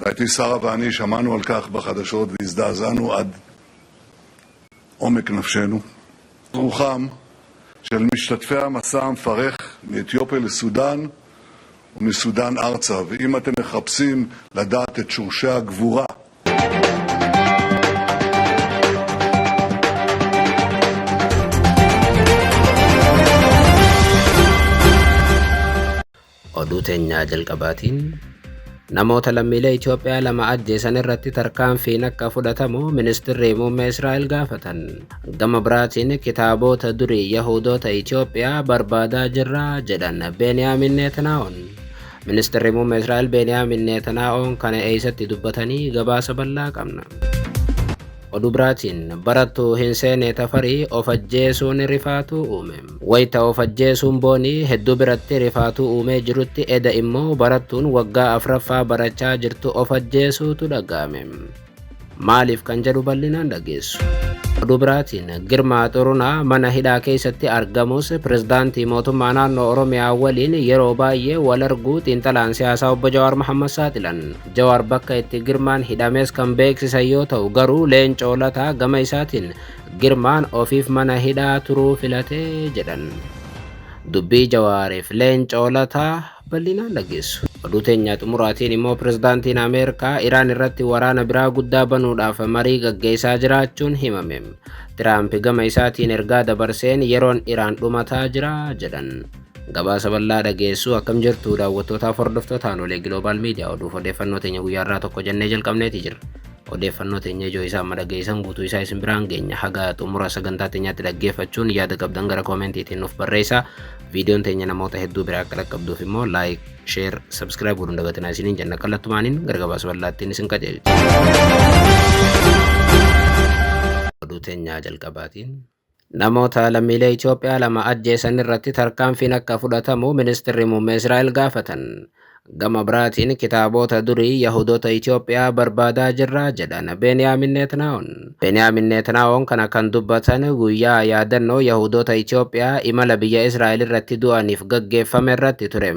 ראיתי שרה ואני שמענו על כך בחדשות והזדעזענו עד עומק נפשנו. רוחם של משתתפי המסע המפרך מאתיופיה לסודן ומסודן ארצה, ואם אתם מחפשים לדעת את שורשי הגבורה, oduu teenyaa jalqabaatiin namoota lammiilee Itoophiyaa lama ajjeesan irratti tarkaanfiin akka fudhatamu ministeerri muummee Israa'el gaafatan. Gama biraatiin kitaabota durii Yahudoota Itoophiyaa barbaadaa jirra jedhan Beniyaamin Netanyaa'oon. Ministeerri muummee Israa'el Beniyaamin Netanyaa'oon kana eessatti dubbatanii gabaasa bal'aa qabna. Oduu biraatiin barattuu hin seene Tafarii of ajjeesuun rifaatuu uume. Wayita of ajjeesuun boonii hedduu biratti rifaatuu uumee jirutti eda immoo barattuun waggaa afuraffaa barachaa jirtu of ajjeesuutu dhaga'ame. Maaliif kan jedhu bal'inaan dhageessu. Oduu biraatiin Girmaa Xurunaa mana hidhaa keessatti argamus pirezidaantii mootummaa naannoo Oromiyaa waliin yeroo baay'ee wal arguu xiinxalaan siyaasaa obbo Jawaar Mohammad saaxilan. Jawaar bakka itti Girmaan hidhames kan beeksisan yoo ta'u garuu Leencoo Lataa gama isaatiin Girmaan ofiif mana hidhaa turuu filatee jedhan. Dubbii Jawaariif Leencoo Lataa bal'inaan dhageessu. Oduu teenyaa xumuraatiin immoo pirezidaantiin Ameerikaa Iraan irratti waraana biraa guddaa banuudhaaf marii gaggeessaa jiraachuun himame. Tiraamp gama isaatiin ergaa dabarseen yeroon Iraan dhumataa jira jedhan. Gabaasa bal'aa dhageessu akkam jirtu daawwattootaaf hordoftootaan olee Global Media oduuf odeeffannoo teenya guyyaarraa tokko jennee jalqabneeti jirra. Odeeffannoo teenya ijoo isaa madhageessan guutuu isaa isin biraan geenya haga xumura sagantaa teenyaatti dhaggeeffachuun yaada qabdan gara koomentiitiin nuuf barreessaa. Viidiyoon teenya namoota hedduu biraa akka dhaqqabduuf immoo laayik, sheer, sabskiraayib godhuun dagatinaa isiniin jenna kallattumaaniin gara gabaasa bal'aattiin isin qajeelcha. Oduu teenyaa jalqabaatiin namoota lammiilee Itoophiyaa lama ajjeesan irratti tarkaanfiin akka fudhatamu ministeerri muummee Israa'el gaafatan. Gama biraatiin kitaabota durii Yahudoota Itoophiyaa barbaadaa jirra jedhan Beniyaamin Netanyaa'oon. Beniyaamin Netanyaa'oon kana kan dubbatan guyyaa yaadannoo Yahudoota Itoophiyaa imala biyya Israa'el irratti du'aniif gaggeeffame irratti ture.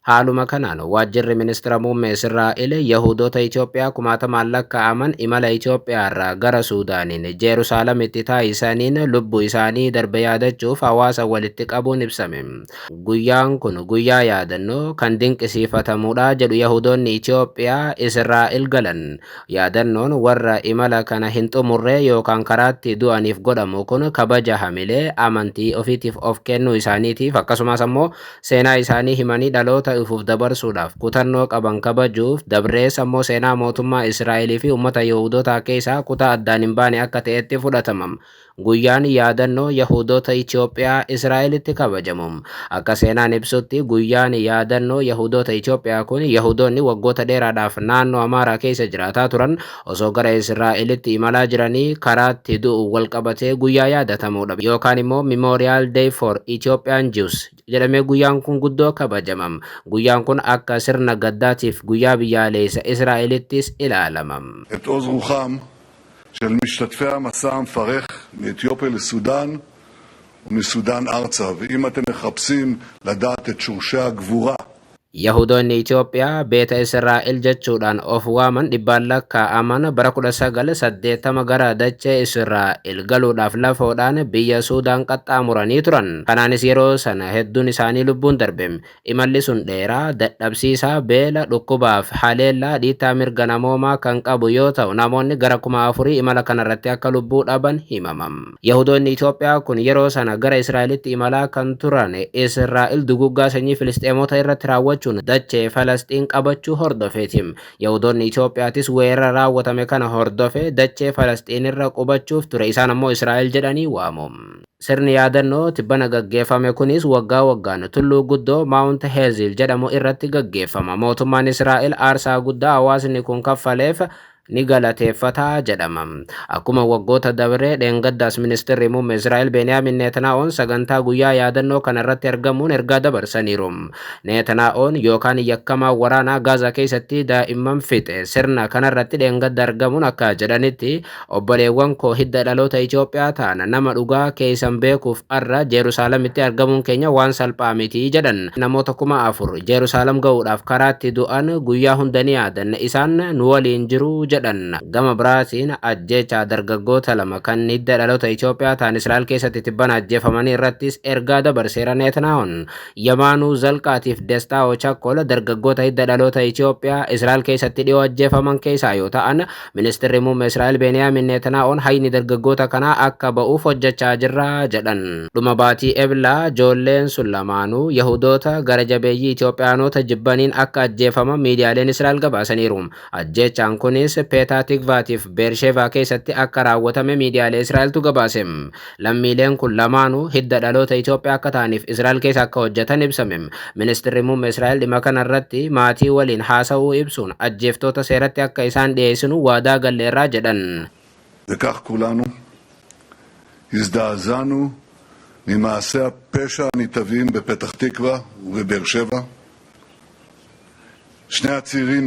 Haaluma kanaan waajjirri ministeera muummee Israa'el Yahudoota Itoophiyaa kumaatamaan lakkaa'aman imala Itoophiyaa irraa gara Suudaaniin Jerusaaleemitti taasisaniin lubbuu isaanii darbe yaadachuuf hawaasa walitti qabuun ibsame. Guyyaan kun guyyaa yaadannoo kan dinqisiifatamuudha jedhu Yahudoonni Itoophiyaa Israa'el galan. Yaadannoon warra imala kana hin xumurre yookaan karaatti du'aniif godhamu kun kabaja hamilee amantii ofiitiif of kennuu isaaniitiif akkasumas ammoo seenaa isaanii himanii dhaloota ifuuf dabarsuudhaaf kutannoo qaban kabajuuf dabrees ammoo seenaa mootummaa Israa'elii fi uummata Yahudoota keessaa kutaa addaan hin baane akka ta'etti fudhatamam. Guyyaan yaadannoo Yahudoota Itoophiyaa Israa'elitti kabajamu. Akka seenaan ibsutti guyyaan yaadannoo Yahudoota Itoophiyaa kun Yahudoonni waggoota dheeraadhaaf naannoo Amaaraa keessa jiraataa turan osoo gara Israa'elitti imalaa jiranii karaatti du'u wal qabatee guyyaa yaadatamudha. Yookaan immoo Memorial Day for Ethiopian Jews jedhamee guyyaan kun guddoo kabajamam. Guyyaan kun akka sirna gaddaatiif guyyaa biyyaalessa Israa'elittis ilaalamam. את עוז רוחם של משתתפי המסע המפרך מאתיופיה לסודן ומסודן ארצה, ואם אתם מחפשים לדעת את שורשי הגבורה, Yahudoonni Itoophiyaa beeta Israa'el jechuudhaan of waaman dhibbaan lakkaa'aman bara 1980 gara dachee Israa'el galuudhaaf lafoodhaan biyya Suudaan qaxxaamuranii turan. Kanaanis yeroo sana hedduun isaanii lubbuun darbe. Imalli sun dheeraa, dadhabsiisaa, beela, dhukkubaaf haleellaa dhiittaa mirga namoomaa kan qabu yoo ta'u namoonni gara 4,000 imala kanarratti akka lubbuu dhaban himamam. Yahudoonni Itoophiyaa kun yeroo sana gara Israa'elitti imalaa kan turan Israa'el duguggaa sanyii Filisxeemota irratti raawwachuu dachee Falasxiin qabachuu hordofeetim. Yahudoonni Itoophiyaatis weerara raawwatame kana hordofee dachee Falasxiin irra qubachuuf ture. Isaan ammoo Israa'el jedhanii waamu. Sirni yaadannoo tibbana gaggeeffame kunis waggaa waggaan tulluu guddoo Mount Herzl jedhamu irratti gaggeeffama. Mootummaan Israa'el aarsaa guddaa hawaasni kun kaffaleef ni galateeffata jedhama. Akkuma waggoota dabre dheengaddaas ministeerri muummee Israa'el Beniyaamin Netanyaa'oon sagantaa guyyaa yaadannoo kanarratti argamuun ergaa dabarsaniiru. Netanyaa'oon yookaan yakkamaa waraanaa Gaazaa keessatti daa'imman fixe sirna kanarratti dheengadda argamuun akka jedhanitti obboleewwan koo hidda dhaloota Itoophiyaa ta'an nama dhugaa keessan beekuuf arra Jeerusaalemitti argamuun keenya waan salphaa miti jedhan. Namoota 4,000 Jeerusaalem ga'uudhaaf karaatti du'an guyyaa hunda ni yaadanna isaan nu waliin jiru jedhan. Gama biraatiin ajjeechaa dargaggoota lama kan hidda dhaloota Itoophiyaa ta'an Israa'el keessatti tibban ajjeefamanii irrattis ergaa dabarseera Netanyaa'oon. Yamaanuu Zalqaatiif Destaa Ochakkol dargaggoota hidda dhaloota Itoophiyaa Israa'el keessatti dhiyoo ajjeefaman keessaa yoo ta'an, ministeerri muummee Israa'el Beniyaamin Netanyaa'oon hayni dargaggoota kanaa akka ba'uuf hojjechaa jirra jedhan. Dhuma baatii Eblaa ijoolleen sun lamaanuu Yahudoota gara jabeeyyii Itoophiyaanota jibbaniin akka ajjeefaman miidiyaaleen Israa'el gabaasaniiru. Ajjeechaan kunis Peetaa Tikvaatiif Beershevaa keessatti akka raawwatame miidiyaalee Israa'eltu gabaase. Lammiileen kun lamaanuu hidda dhaloota Itoophiyaa akka ta'aniif Israa'el keessa akka hojjetan ibsame. Ministeerri muummee Israa'el dhimma kanarratti maatii waliin haasa'uu ibsuun ajjeeftoota seeratti akka isaan dhiyeessinu waadaa galleerraa jedhan. וכך כולנו הזדעזענו ממעשי הפשע הנתעבים בפתח תקווה ובבאר שבע. שני הצעירים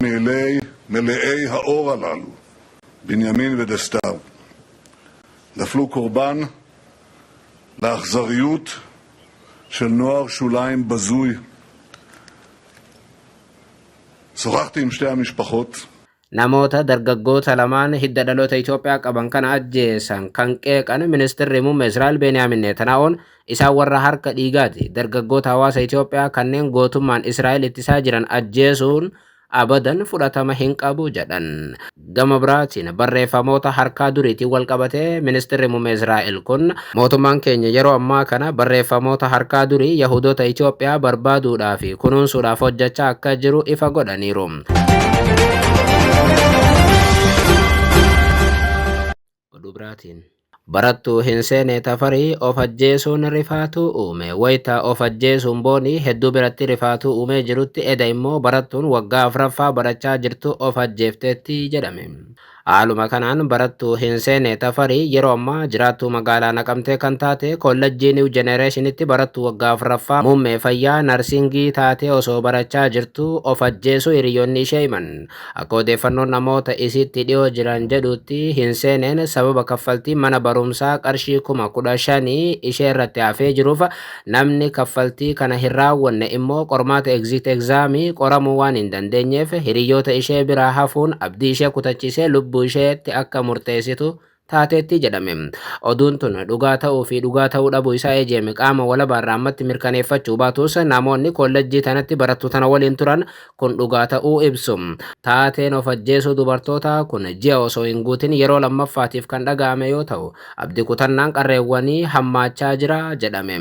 מלאי האור הללו, בנימין ודסטאו, נפלו קורבן לאכזריות של נוער שוליים בזוי. שוחחתי עם שתי המשפחות. Namoota dargaggoota lamaan hidda dhaloota Itoophiyaa qaban kana ajjeesan kan qeeqan ministeerri muummee Israa'el Beniyaamin Netanyaa'oon isaan warra harka dhiigaati. Dargaggoota hawaasa Itoophiyaa kanneen gootummaan Israa'el ittisaa jiran ajjeesuun abadan fudhatama hin qabu jedhan. Gama biraatiin barreeffamoota harkaa duriitiin wal qabatee ministeerri muummee Israa'el kun mootummaan keenya yeroo ammaa kana barreeffamoota harkaa durii Yahudoota Itoophiyaa barbaaduudhaa fi kunuunsuudhaaf hojjechaa akka jiru ifa godhaniiru. Barattuu hin seene Tafarii of ajjeesuun rifaatuu uume. Wayita of ajjeesuun boonii hedduu biratti rifaatuu uumee jirutti eda immoo barattuun waggaa 4ffaa barachaa jirtu of ajjeefteetti jedhame. Haaluma kanaan barattuu hin seene Tafarii yeroo ammaa jiraattuu magaalaa Naqamtee kan taate kollejjii New Generation'itti barattuu waggaa 4ffaa muummee fayyaa narsingii taatee osoo barachaa jirtu of ajjeesuu hiriyoonni ishee himan. Akka odeeffannoon namoota isitti dhiyoo jiran jedhutti hin seeneen sababa kaffaltii mana barumsaa qarshii 15,000 ishee irratti hafee jiruuf namni kaffaltii kana hin raawwanne immoo qormaata exit exaamii qoramuu waan hin dandeenyeef hiriyoota ishee biraa hafuun abdii ishee kutachiisee lubbuu isheetti akka murteessitu taateetti jedhame. Oduun tun dhugaa ta'uu fi dhugaa ta'uu dhabuu isaa eejeeme qaama walabaarraa ammatti mirkaneeffachuu baatus namoonni kollejjii tanatti barattuu tana waliin turan kun dhugaa ta'uu ibsu. Taateen of ajjeesuu dubartoota kun ji'a osoo hin guutin yeroo lammaffaatiif kan dhaga'ame yoo ta'u abdii kutannaan qarreewwanii hammaachaa jira jedhame.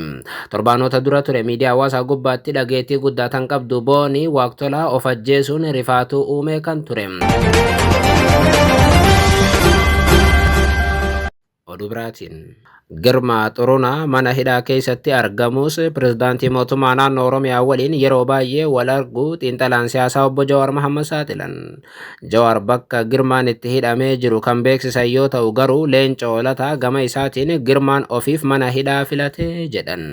Torbaanota dura ture miidiyaa hawaasaa gubbaatti dhageettii guddaa tan qabdu boonii waaqtolaa of ajjeesuun rifaatuu uume kan ture. Oduu biraatiin Girmaa Xurunaa mana hidhaa keessatti argamus pirezidaantii mootummaa naannoo Oromiyaa waliin yeroo baay'ee wal arguu xiinxalaan siyaasaa obbo Jawaar Mohammad saaxilan. Jawaar bakka Girmaan itti hidhamee jiru kan beeksisan yoo ta'u garuu Leencoo Lataa gama isaatiin Girmaan ofiif mana hidhaa filate jedhan.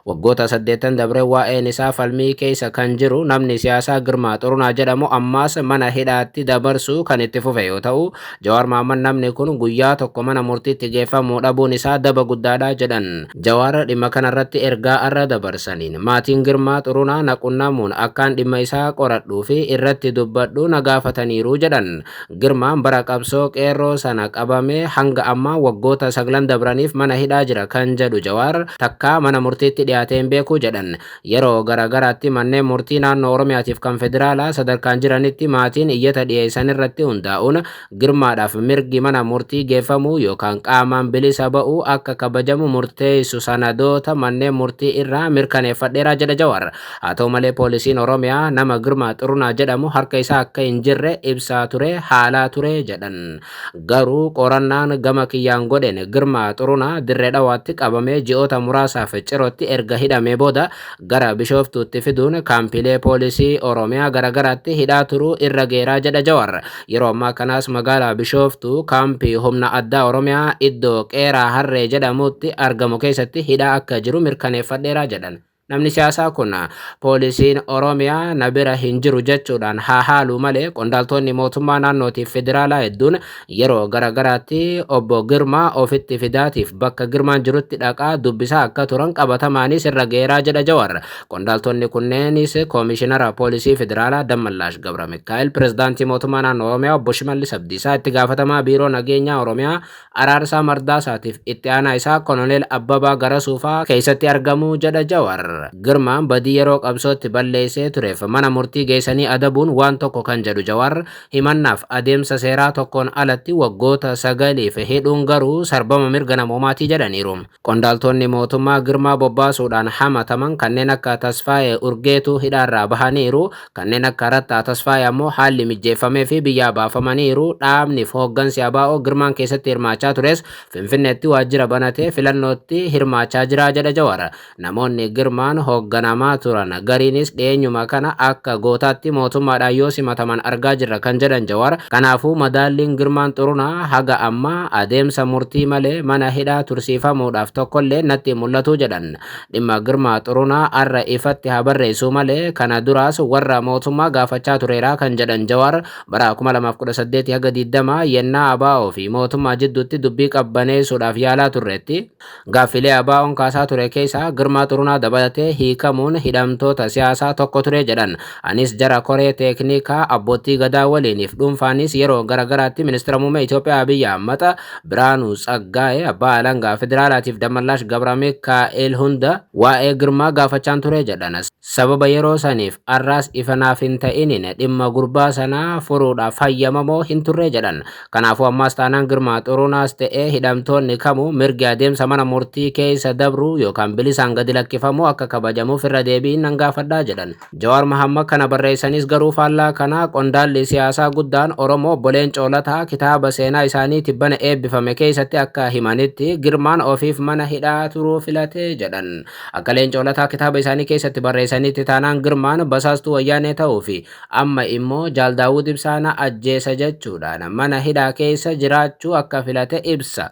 Waggoota 8 dabre waa'een isaa falmii keessa kan jiru namni siyaasaa Girmaa Xurunaa jedhamu ammaas mana hidhaatti dabarsuu kan itti fufe yoo ta'u Jawaar Mohammad namni kun guyyaa tokko mana murtiitti geeffamuu dhabuun isaa daba guddaadha jedhan. Jawaar dhimma kanarratti ergaa arra dabarsaniin maatiin Girmaa Xurunaa naqunnamuun akkaan dhimma isaa qoradhuu fi irratti dubbadhu na gaafataniiru jedhan. Girmaan bara qabsoo qeerroo sana qabame hanga ammaa waggoota 9 dabraniif mana hidhaa jira kan jedhu Jawaar takkaa mana murtiitti dhiyaatee hin beeku jedhan. Yeroo garagaraatti manneen murtii naannoo Oromiyaatiif kan federaalaa sadarkaan jiranitti maatiin iyyata dhiyeessan irratti hundaa'uun Girmaadhaaf mirgi mana murtii geeffamuu yookaan qaamaan bilisa ba'uu akka kabajamu murteessu sanadoota manneen murtii irraa mirkaneeffadheera jedha Jawaar. Haa ta'u malee poolisiin Oromiyaa nama Girmaa Xurunaa jedhamu harka isaa akka hin jirre ibsaa ture haalaa ture jedhan. Garuu qorannaan gama kiyyaan godheen Girmaa Xurunaa Dirree Dhawaatti qabamee ji'oota muraasaaf Cirootti erga hidhamee booda gara Bishooftuutti fiduun kaampiilee poolisii Oromiyaa garagaraatti hidhaa turuu irra geeraa jedha Jawaar. Yeroo ammaa kanaas magaalaa Bishooftuu kaampii humna addaa Oromiyaa iddoo Qeeraa Harree jedhamutti argamu keessatti hidhaa akka jiru mirkaneeffadheera jedhan. Namni siyaasaa kun poolisiin Oromiyaa na bira hin jiru jechuudhaan haa haaluu malee qondaaltonni mootummaa naannootiif federaalaa hedduun yeroo garagaraatti obbo Girmaa ofitti fidaatiif bakka Girmaan jirutti dhaqaa dubbisaa akka turan qabatamaanis irra geeraa jedha Jawaar. Qondaaltonni kunneenis koomishinara poolisii federaalaa Dammallaash Gabra Mikaa'el, pirezidaantii mootummaa naannoo Oromiyaa obbo Shimallis Abdiisaa, itti gaafatamaa biiroo nageenyaa Oromiyaa Araarsaa Mardaasaatiif itti aanaa isaa Koloneel Abbabaa Garasuufaa keessatti argamu jedha Jawaar. Girmaan badii yeroo qabsootti balleessee tureef mana murtii geessanii adabuun waan tokko kan jedhu Jawaar, himannaaf adeemsa seeraa tokkoon alatti waggoota 9 hidhuun garuu sarbama mirga namoomaatii jedhaniiru. Qondaaltonni mootummaa Girmaa bobbaasuudhaan hamataman kanneen akka Tasfaayee Urgeetuu hidhaarraa bahaniiru, kanneen akka Rattaa Tasfaayee ammoo haalli mijjeeffamee fi biyyaa baafamaniiru. Dhaabniif hooggansi ABO Girmaan keessatti hirmaachaa tures Finfinneetti waajjira banatee filannootti hirmaachaa jira jedha Jawaar. Namoonni Girmaan hoogganamaa turan gariinis dhiyeenyuma kana akka gootaatti mootummaadhaan yoo simataman argaa jirra kan jedhan Jawaar. Kanaafuu madaalliin Girmaan Xurunaa haga ammaa adeemsa murtii malee mana hidhaa tursiifamuudhaaf tokkollee natti mul'atu jedhan. Dhimma Girmaa Xurunaa arra ifatti haa barreessuu malee kana duraas warra mootummaa gaafachaa tureera kan jedhan Jawaar. Bara 2018 haga 20 yennaa ABO fi mootummaa jidduutti dubbii qabbaneessuudhaaf yaalaa turreetti gaaffilee ABO'n kaasaa ture keessaa Girmaa Xurunaa dabalatee hiikamuun hidhamtoota siyaasaa tokko ture jedhan. Anis jara koree teeknikaa abbootii gadaa waliiniif dhuunfaanis yeroo garagaraatti ministeera muummee Itoophiyaa Abiyyi Ahmad, Biraanuu Tsaggaa'ee, abbaa alangaa federaalaatiif Dammallaash Gabra Mikaa'el hunda waa'ee Girmaa gaafachaan ture jedhan. Sababa yeroo saniif arraas ifanaaf hin ta'iniin dhimma gurbaa sanaa furuudhaaf hayyamamoo hin turre jedhan. Kanaafuu ammaas taanaan Girmaa Xurunaas ta'ee hidhamtoonni kamuu mirgi adeemsa mana murtii keessa dabruu yookaan bilisaan gadi lakkifamuu akka kabajamuuf irra deebiin nan gaafadhaa jedhan. Jawaar Mohammad kana barreessanis garuu faallaa kana qondaalli siyaasaa guddaan Oromoo obbo Leencoo Lataa kitaaba seenaa isaanii tibbana eebbifame keessatti akka himanitti Girmaan ofiif mana hidhaa turuu filate jedhan. Akka Leencoo Lataa kitaaba isaanii keessatti barreessanitti taanaan Girmaan basaastuu wayyaanee ta'uu fi amma immoo Jaal Daawud Ibsaa ajjeesa jechuudhaan mana hidhaa keessa jiraachuu akka filate ibsa.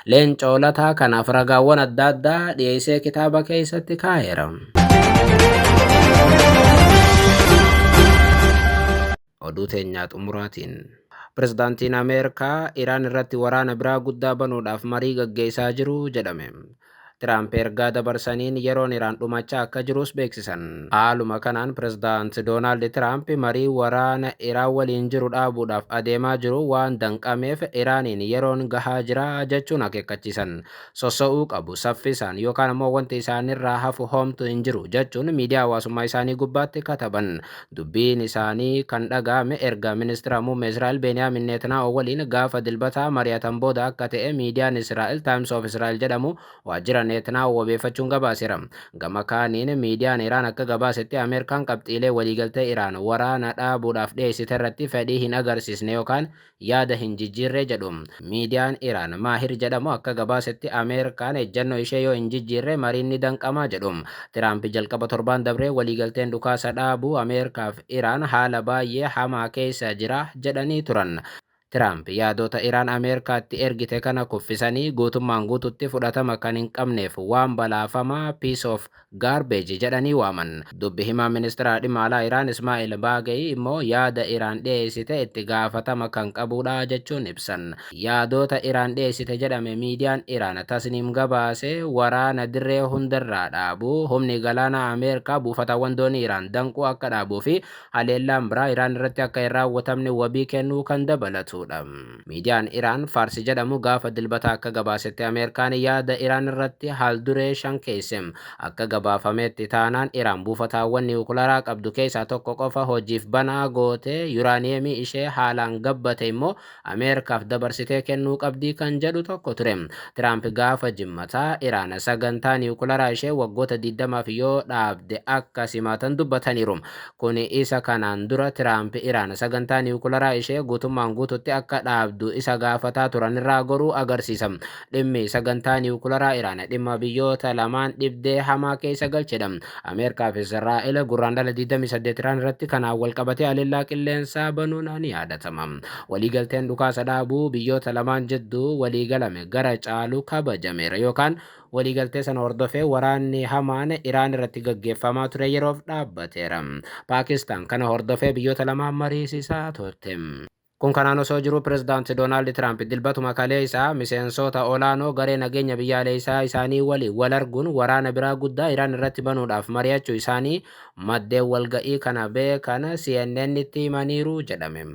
Leencoo Lataa kanaaf ragaawwan adda addaa dhiyeessee kitaaba keessatti kaa'eera. Oduu teenyaa xumuraatiin pirezidaantiin Ameerikaa Iraan irratti waraana biraa guddaa banuudhaaf marii gaggeessaa jiru jedhame. Tiraamp ergaa dabarsaniin yeroon Iraan dhumachaa akka jirus beeksisan. Haaluma kanaan pirezidaanti Doonaald Tiraamp marii waraana Iraan waliin jiru dhaabuudhaaf adeemaa jiru waan danqameef Iraaniin yeroon gahaa jira jechuun akeekkachiisan. Sossa'uu qabu saffisaan yookaan immoo wanti isaanirraa hafu homtu hin jiru jechuun miidiyaa hawaasummaa isaanii gubbaatti kataban. Dubbiin isaanii kan dhaga'ame erga ministeera muummee Israa'el Beniyaamin Netanyaahuu waliin gaafa dilbataa mari'atan booda akka ta'e miidiyaan Israa'el Times of Israel jedhamu waajjira Netanyaahuu wabeeffachuun gabaaseera. Gama kaaniin miidiyaan Iraan akka gabaasetti Ameerikaan qabxiilee waliigaltee Iraan waraana dhaabuudhaaf dhiyeessite irratti fedhii hin agarsiisne yookaan yaada hin jijjiirre jedhu. Miidiyaan Iraan Maahir jedhamu akka gabaasetti Ameerikaan ejjennoo ishee yoo hin jijjiirre mariin ni danqama jedhu. Tiraamp jalqaba torbaan dabree waliigalteen dhukaasa dhaabuu Ameerikaaf Iraan haala baay'ee hamaa keessa jira jedhanii turan. Tiraamp yaadota Iraan Ameerikaatti ergite kana kuffisanii guutummaan guututti fudhatama kan hin qabneef waan balaafamaa piece of garbage jedhanii waaman. Dubbi himaa ministeera dhimma alaa Iraan Ismaa'il Baaga'ii immoo yaada Iraan dhiyeessite itti gaafatama kan qabudha jechuun ibsan. Yaadota Iraan dhiyeessite jedhame miidiyaan Iraan Tasniim gabaase waraana dirree hundarraa dhaabuu, humni galaana Ameerikaa buufatawwan doonii Iraan danquu akka dhaabuu fi haleellaan biraa Iraan irratti akka hin raawwatamne wabii kennuu kan dabalatu. jechuudha. Miidiyaan Iraan Faarsi jedhamu gaafa dilbata akka gabaasetti Ameerikaan yaada Iraan irratti haal duree 5 keesse akka gabaafametti taanaan Iraan buufataawwan niwukilaraa qabdu keessaa tokko qofa hojiif banaa goote yuraaniyeemii ishee haalaan gabbate immoo Ameerikaaf dabarsitee kennuu qabdii kan jedhu tokko ture. Tiraamp gaafa jimmataa Iraan sagantaa niwukilaraa ishee waggoota 20f yoo dhaabde akka simatan dubbataniiru. Kun isa kanaan dura Tiraamp Iraan sagantaa niwukilaraa ishee guutummaan guututti akka dhaabdu isa gaafataa turan irraa goruu agarsiisa. Dhimmi sagantaa niwukilaraa Iraan dhimma biyyoota lamaan dhibdee hamaa keessa galchedha. Ameerikaa fi Israa'el gurraandhala 28 Iraan irratti kanaan wal qabatee haleellaa qilleensaa banuun ni yaadatama. Waliigalteen dhukaasa dhaabuu biyyoota lamaan jidduu waliigalame gara caalu kabajameera yookaan waliigaltee sana hordofee waraanni hamaan Iraan irratti gaggeeffamaa ture yeroof dhaabbateera. Paakistaan kana hordofee biyyoota lamaan mariisisaa turte. Kun kanaan osoo jiru pirezidaanti Doonaald Tiraamp dilbatuma kalee isaa miseensota olaanoo garee nageenya biyyaalessaa isaanii waliin wal arguun waraana biraa guddaa Iraan irratti banuudhaaf mari'achuu isaanii maddeen walga'ii kana beekan CNN itti himaniiru jedhame.